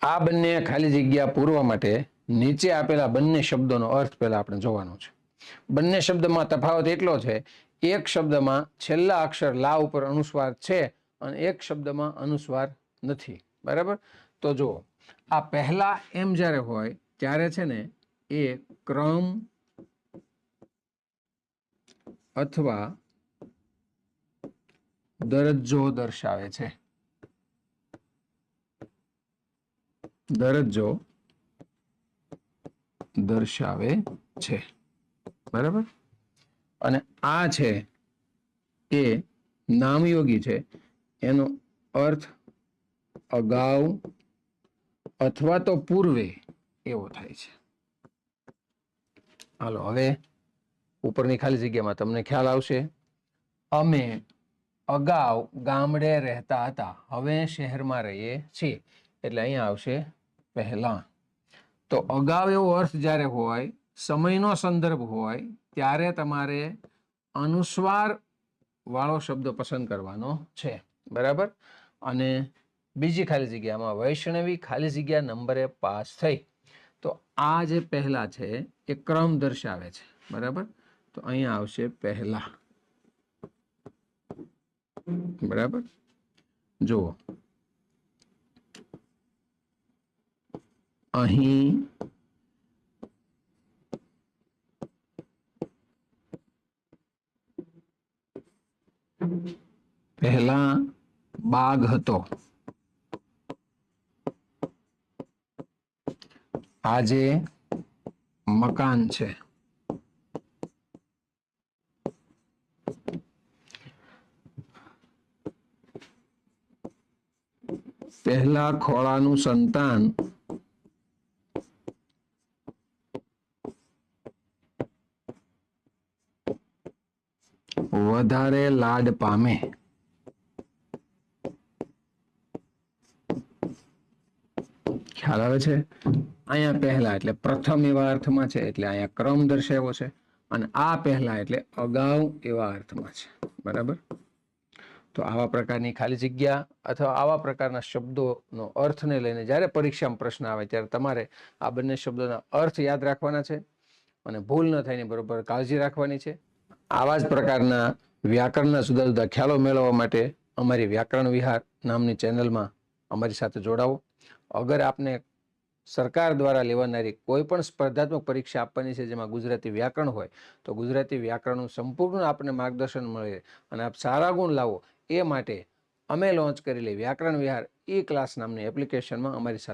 આ બંને ખાલી જગ્યા પૂરવા માટે નીચે આપેલા બંને શબ્દોનો અર્થ પહેલા આપણે જોવાનો છે. બંને શબ્દમાં તફાવત એટલો છે, એક શબ્દમાં છેલ્લા અક્ષર લા ઉપર અનુસ્વાર છે અને એક શબ્દમાં અનુસ્વાર નથી. બરાબર? તો જો આ પહેલા એમ જ્યારે હોય ત્યારે છે ને એ ક્રમ અથવા દરજ્જો દર્શાવે છે. દરજ્જો દર્શાવે છે. બરાબર? અને આ છે એ નામયોગી છે, એનો અર્થ અગાઉ અથવા તો પૂર્વે એવો થાય છે. હાલો હવે ઉપરની ખાલી જગ્યામાં તમને ખ્યાલ આવશે. અમે અગાઉ ગામડે રહેતા હતા, હવે શહેરમાં રહીએ છીએ. એટલે અહીંયા આવશે પહેલા. તો અગાઉ એવો અર્થ જ્યારે હોય, સમયનો સંદર્ભ હોય, ત્યારે તમારે અનુસ્વાર વાળો શબ્દ પસંદ કરવાનો છે. બરાબર? અને બીજી ખાલી જગ્યામાં વૈષ્ણવી ખાલી જગ્યા નંબરે પાસ થઈ. તો આ જે પહેલા છે એ ક્રમ દર્શાવે છે. બરાબર? તો અહીંયા આવશે પહેલા. બરાબર? જુઓ અહીં પહેલા બાગ હતો, આજે મકાન છે. પહેલા ખોળાનું સંતાન વધારે લાડ પામે. ખ્યાલ આવે છે? અહીંયા પહેલા એટલે પ્રથમ એવા અર્થમાં છે, એટલે અહીંયા ક્રમ દર્શાવ્યો છે. અને આ પહેલા એટલે અગાઉ એવા અર્થમાં છે. બરાબર? તો આવા પ્રકારની ખાલી જગ્યા અથવા આવા પ્રકારના શબ્દોનો અર્થને લઈને જ્યારે પરીક્ષામાં પ્રશ્ન આવે ત્યારે તમારે આ બંને શબ્દોના અર્થ યાદ રાખવાના છે અને ભૂલ ન થાય એની બરોબર કાળજી રાખવાની છે. આવા જ પ્રકારના વ્યાકરણના જુદા જુદા ખ્યાલો મેળવવા માટે અમારી વ્યાકરણ વિહાર નામની ચેનલમાં અમારી સાથે જોડાવો. અગર આપને સરકાર દ્વારા લેવાનારી કોઈ પણ સ્પર્ધાત્મક પરીક્ષા આપવાની છે જેમાં ગુજરાતી વ્યાકરણ હોય, તો ગુજરાતી વ્યાકરણનું સંપૂર્ણ આપને માર્ગદર્શન મળે અને આપ સારા ગુણ લાવો એ માટે અમે લોન્ચ કરેલી વ્યાકરણ વિહાર ઈ ક્લાસ નામની એપ્લિકેશનમાં અમારી સાથે